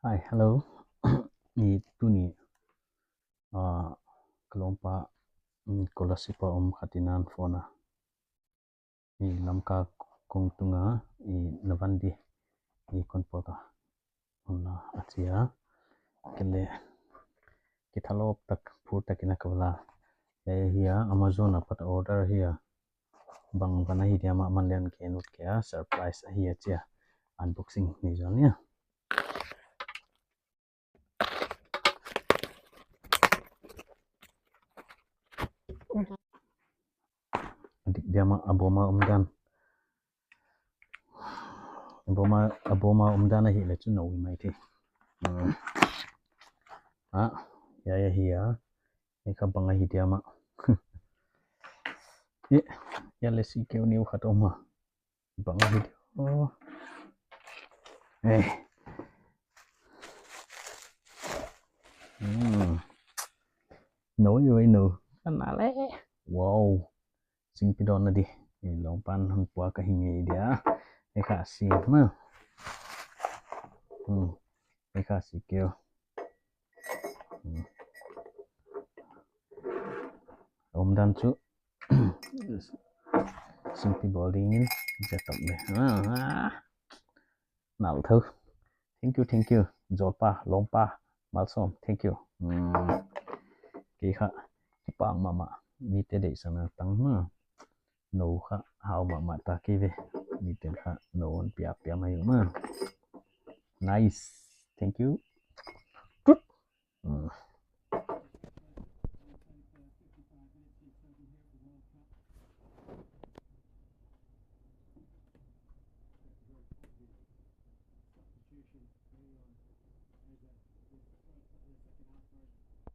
Hi, hello. Itu ni Lawmpa kolasipa khatinan phone lamka kung tunga navandi konpota onna achia kele kithalop tak phur takina kawla hiya Amazon apat order hiya bang bana hi diama manlian ke nut kya surprise hiya chia unboxing ni jonia adik diama aboma umdan hi le chu no mai thi ya hiya eka banga hi diama ya le si keu niu khatoma banga hi oh nổi rồi nụ anh lẽ wow sing pidon na di Lawmpan hang pua ka hingi dia eka si ma eka si keu dan chu sing pi bowlingจะตบเลยหนาวเธอ thank you Lawmpa malsom thank you kỳ khá bang mama mi te deihsakna tang ma no kha hau mama ta ki ve mi te kha no on pia mai ma nice thank you